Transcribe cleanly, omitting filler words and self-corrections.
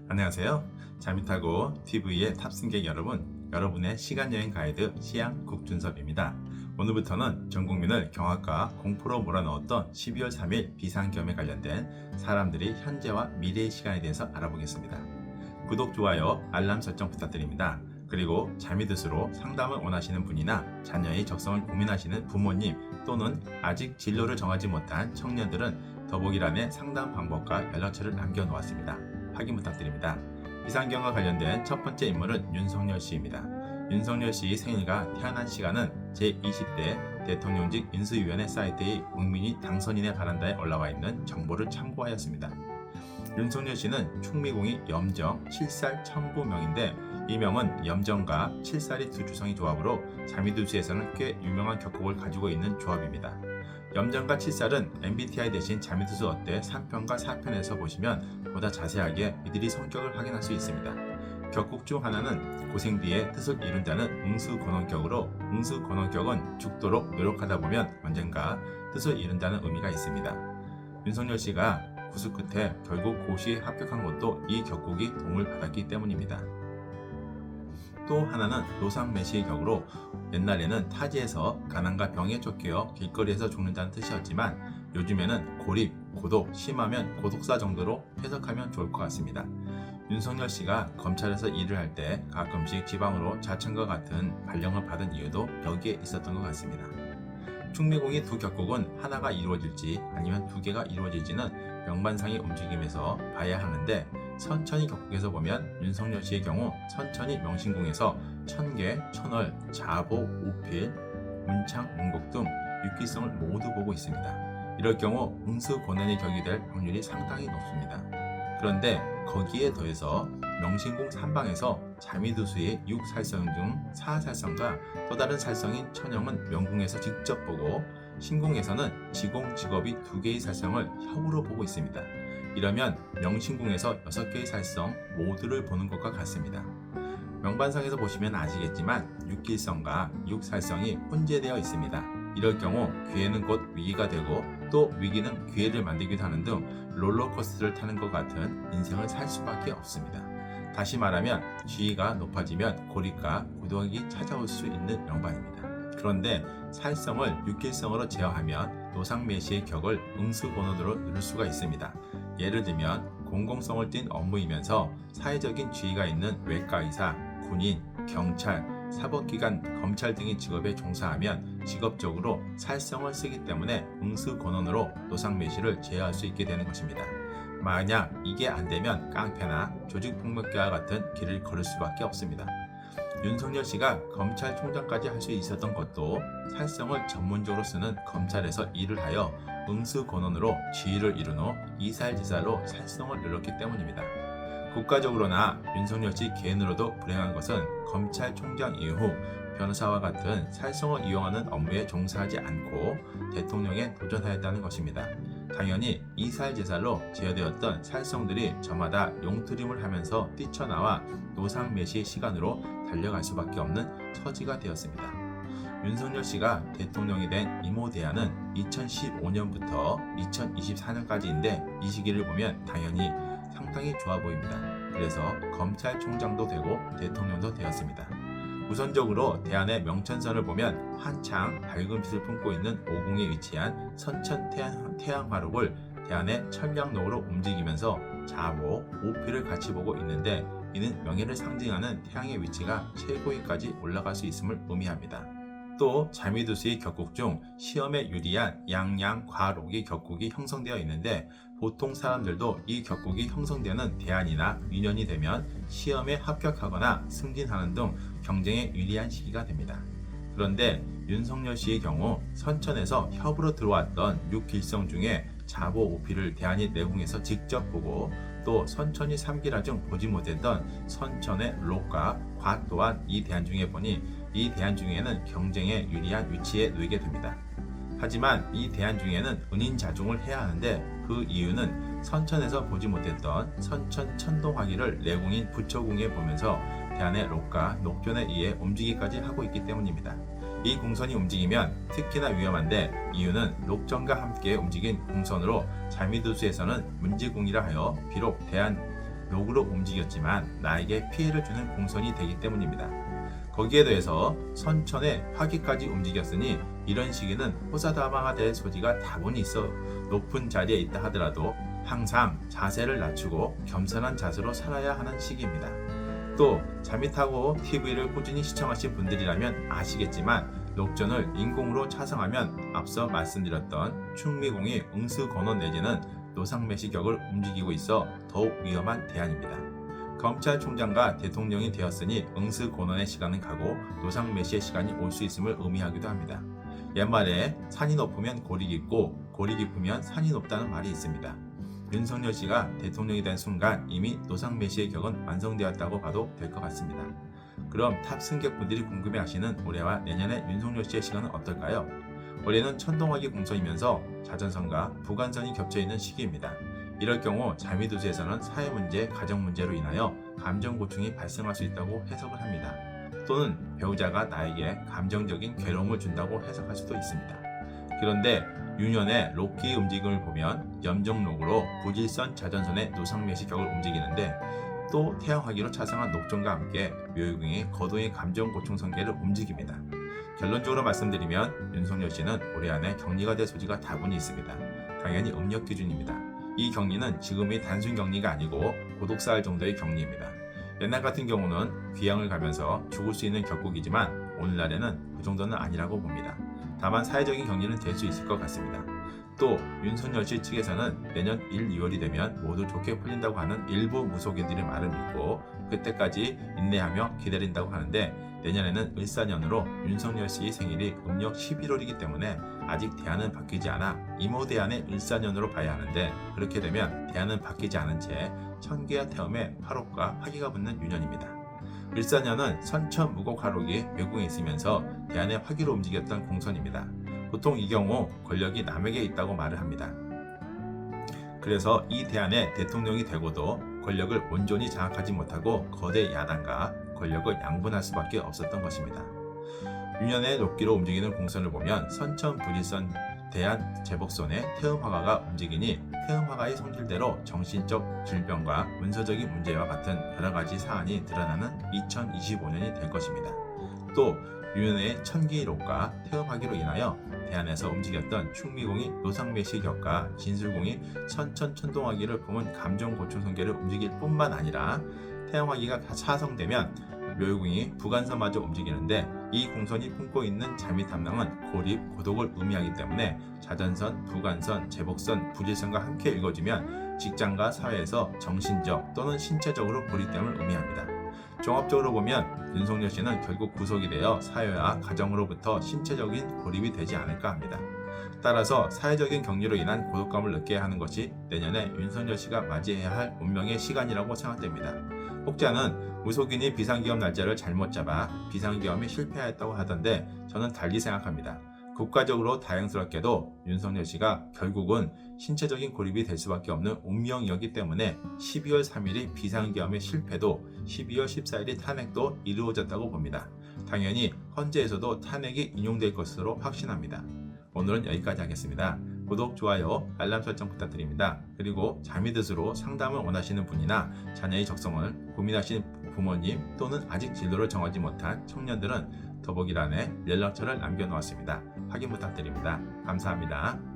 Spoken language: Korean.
안녕하세요. 자미타고 TV의 탑승객 여러분, 여러분의 시간여행 가이드 시양 국준섭입니다. 오늘부터는 전 국민을 경악과 공포로 몰아넣었던 12월 3일 비상경에 관련된 사람들이 현재와 미래의 시간에 대해서 알아보겠습니다. 구독, 좋아요, 알람 설정 부탁드립니다. 그리고 자미드스로 상담을 원하시는 분이나 자녀의 적성을 고민하시는 부모님 또는 아직 진로를 정하지 못한 청년들은 더보기란에 상담 방법과 연락처를 남겨놓았습니다. 확인 부탁드립니다. 비상경과 관련된 첫 번째 인물은 윤석열 씨입니다. 윤석열 씨 생일과 태어난 시간은 제20대 대통령직 인수위원회 사이트의 국민이 당선인의 바란다에 올라와 있는 정보를 참고하였습니다. 윤석열 씨는 충미공이 염정 7살 천부명인데 이 명은 염정과 7살이 두 주성의 조합으로 자미두수에서는 꽤 유명한 격곡을 가지고 있는 조합입니다. 염정과 7살은 MBTI 대신 자미두수 어때 3편과 4편에서 보시면 보다 자세하게 이들이 성격을 확인할 수 있습니다. 격곡 중 하나는 고생 뒤에 뜻을 이룬다는 응수권원격으로 응수권원격은 죽도록 노력하다 보면 언젠가 뜻을 이룬다는 의미가 있습니다. 윤석열 씨가 구수 끝에 결국 고시에 합격한 것도 이 격곡이 도움을 받았기 때문입니다. 또 하나는 노상매시의 격으로 옛날에는 타지에서 가난과 병에 쫓겨 길거리에서 죽는다는 뜻이었지만 요즘에는 고립, 고독, 심하면 고독사 정도로 해석하면 좋을 것 같습니다. 윤석열 씨가 검찰에서 일을 할 때 가끔씩 지방으로 자천과 같은 발령을 받은 이유도 여기에 있었던 것 같습니다. 충미공의 두 격곡은 하나가 이루어질지 아니면 두 개가 이루어질지는 명반상의 움직임에서 봐야 하는데 선천이 격곡에서 보면 윤석열 씨의 경우 선천이 명신궁에서 천계, 천월, 자보, 오필, 문창, 문곡 등 육기성을 모두 보고 있습니다. 이럴 경우 응수권한의 격이 될 확률이 상당히 높습니다. 그런데 거기에 더해서 명신궁 3방에서 자미두수의 6살성 중 4살성과 또 다른 살성인 천영은 명궁에서 직접 보고 신궁에서는 지공, 직업이 2개의 살성을 협으로 보고 있습니다. 이러면 명신궁에서 6개의 살성 모두를 보는 것과 같습니다. 명반상에서 보시면 아시겠지만 6길성과 6살성이 혼재되어 있습니다. 이럴 경우 기회는 곧 위기가 되고 또 위기는 기회를 만들기도 하는 등 롤러코스터를 타는 것 같은 인생을 살 수밖에 없습니다. 다시 말하면 지위가 높아지면 고립과 고독이 찾아올 수 있는 명반입니다. 그런데 살성을 6길성으로 제어하면 노상매시의 격을 응수번호로 누를 수가 있습니다. 예를 들면 공공성을 띤 업무이면서 사회적인 지위가 있는 외과의사, 군인, 경찰, 사법기관, 검찰 등의 직업에 종사하면 직업적으로 살성을 쓰기 때문에 응수권원으로 노상매시를 제어할 수 있게 되는 것입니다. 만약 이게 안되면 깡패나 조직폭력배와 같은 길을 걸을 수밖에 없습니다. 윤석열 씨가 검찰총장까지 할 수 있었던 것도 살성을 전문적으로 쓰는 검찰에서 일을 하여 응수권원으로 지위를 이룬 후 이살지살로 살성을 늘렸기 때문입니다. 국가적으로나 윤석열 씨 개인으로도 불행한 것은 검찰총장 이후 변호사와 같은 살성을 이용하는 업무에 종사하지 않고 대통령에 도전하였다는 것입니다. 당연히 이살제살로 제어되었던 살성들이 저마다 용트림을 하면서 뛰쳐나와 노상매시의 시간으로 달려갈 수밖에 없는 처지가 되었습니다. 윤석열 씨가 대통령이 된 임오대안은 2015년부터 2024년까지인데 이 시기를 보면 당연히 상당히 좋아 보입니다. 그래서 검찰총장도 되고 대통령도 되었습니다. 우선적으로 대안의 명천선을 보면 한창 밝은 빛을 품고 있는 오궁에 위치한 선천 태양화록을 대안의 천량록으로 움직이면서 자보, 오필을 같이 보고 있는데 이는 명예를 상징하는 태양의 위치가 최고위까지 올라갈 수 있음을 의미합니다. 또 자미두수의 격곡 중 시험에 유리한 양양과록의 격곡이 형성되어 있는데 보통 사람들도 이 격곡이 형성되는 대안이나 위년이 되면 시험에 합격하거나 승진하는 등 경쟁에 유리한 시기가 됩니다. 그런데 윤석열 씨의 경우 선천에서 협으로 들어왔던 6길성 중에 자보 오필을 대안이 내궁에서 직접 보고 또 선천이 3기라 중 보지 못했던 선천의 록과 과 또한 이 대안 중에 보니 이 대안 중에는 경쟁에 유리한 위치에 놓이게 됩니다. 하지만 이 대안 중에는 은인자중을 해야 하는데 그 이유는 선천에서 보지 못했던 선천 천동화기를 내궁인 부처궁에 보면서 대안의 록과 녹존에 의해 움직이기까지 하고 있기 때문입니다. 이 궁선이 움직이면 특히나 위험한데 이유는 녹전과 함께 움직인 궁선으로 자미두수에서는 문지궁이라 하여 비록 대안 녹으로 움직였지만 나에게 피해를 주는 공선이 되기 때문입니다. 거기에 더해서 선천의 화기까지 움직였으니 이런 시기는 호사다마가 될 소지가 다분히 있어 높은 자리에 있다 하더라도 항상 자세를 낮추고 겸손한 자세로 살아야 하는 시기입니다. 또 자밋하고 TV를 꾸준히 시청하신 분들이라면 아시겠지만 녹전을 인공으로 차성하면 앞서 말씀드렸던 충미공이 응수건원 내지는 노상매시격을 움직이고 있어 더욱 위험한 대안입니다. 검찰총장과 대통령이 되었으니 응수건원의 시간은 가고 노상매시의 시간이 올 수 있음을 의미하기도 합니다. 옛말에 산이 높으면 골이 깊고 골이 깊으면 산이 높다는 말이 있습니다. 윤석열 씨가 대통령이 된 순간 이미 노상매시의 격은 완성되었다고 봐도 될 것 같습니다. 그럼 탑 승객분들이 궁금해하시는 올해와 내년의 윤석열 씨의 시간은 어떨까요? 올해는 천동화기 공선이면서 자전선과 부관선이 겹쳐있는 시기입니다. 이럴 경우 자미도주에서는 사회문제, 가정문제로 인하여 감정고충이 발생할 수 있다고 해석을 합니다. 또는 배우자가 나에게 감정적인 괴로움을 준다고 해석할 수도 있습니다. 그런데 유년의 록기의 움직임을 보면 염정록으로 부질선 자전선의 노상매시격을 움직이는데 또 태양화기로 차성한 녹전과 함께 묘유궁이 거동의 감정고충 성계를 움직입니다. 결론적으로 말씀드리면 윤석열 씨는 올해 안에 격리가 될 소지가 다분히 있습니다. 당연히 음력 기준입니다. 이 격리는 지금의 단순 격리가 아니고 고독사할 정도의 격리입니다. 옛날 같은 경우는 귀향을 가면서 죽을 수 있는 격국이지만 오늘날에는 그 정도는 아니라고 봅니다. 다만 사회적인 격리는 될 수 있을 것 같습니다. 또 윤석열 씨 측에서는 내년 1, 2월이 되면 모두 좋게 풀린다고 하는 일부 무속인들의 말을 믿고 그때까지 인내하며 기다린다고 하는데 내년에는 을사년으로 윤석열 씨의 생일이 음력 11월이기 때문에 아직 대안은 바뀌지 않아 이모 대안의 을사년으로 봐야 하는데 그렇게 되면 대안은 바뀌지 않은 채 천계와 태음에 화록과 화기가 붙는 유년입니다. 을사년은 선천 무곡 화록이 외궁에 있으면서 대안의 화기로 움직였던 공선입니다. 보통 이 경우 권력이 남에게 있다고 말을 합니다. 그래서 이 대안의 대통령이 되고도 권력을 온전히 장악하지 못하고 거대 야당과 권력을 양분할 수밖에 없었던 것입니다. 유년의 녹기로 움직이는 공선을 보면 선천 부질선 대한 제복선의 태음화가가 움직이니 태음화가의 성질대로 정신적 질병과 문서적인 문제와 같은 여러가지 사안이 드러나는 2025년이 될 것입니다. 또 유년의 천기록과 태음화기로 인하여 대안에서 움직였던 충미공이 노상매시격과 진술공이 천천천동화기를 품은 감정고충성계를 움직일 뿐만 아니라 태양화기가 차성되면 묘유궁이 부관선마저 움직이는데 이 공선이 품고 있는 자미탐랑은 고립, 고독을 의미하기 때문에 자전선, 부관선, 제복선, 부질선과 함께 읽어주면 직장과 사회에서 정신적 또는 신체적으로 고립됨을 의미합니다. 종합적으로 보면 윤석열 씨는 결국 구속이 되어 사회와 가정으로부터 신체적인 고립이 되지 않을까 합니다. 따라서 사회적인 격리로 인한 고독감을 느껴야 하는 것이 내년에 윤석열 씨가 맞이해야 할 운명의 시간이라고 생각됩니다. 혹자는 무속인이 비상계엄 날짜를 잘못 잡아 비상계엄이 실패하였다고 하던데 저는 달리 생각합니다. 국가적으로 다행스럽게도 윤석열 씨가 결국은 신체적인 고립이 될 수밖에 없는 운명이었기 때문에 12월 3일이 비상계엄의 실패도 12월 14일이 탄핵도 이루어졌다고 봅니다. 당연히 헌재에서도 탄핵이 인용될 것으로 확신합니다. 오늘은 여기까지 하겠습니다. 구독, 좋아요, 알람 설정 부탁드립니다. 그리고 자미드스로 상담을 원하시는 분이나 자녀의 적성을 고민하시는 부모님 또는 아직 진로를 정하지 못한 청년들은 더보기란에 연락처를 남겨놓았습니다. 확인 부탁드립니다. 감사합니다.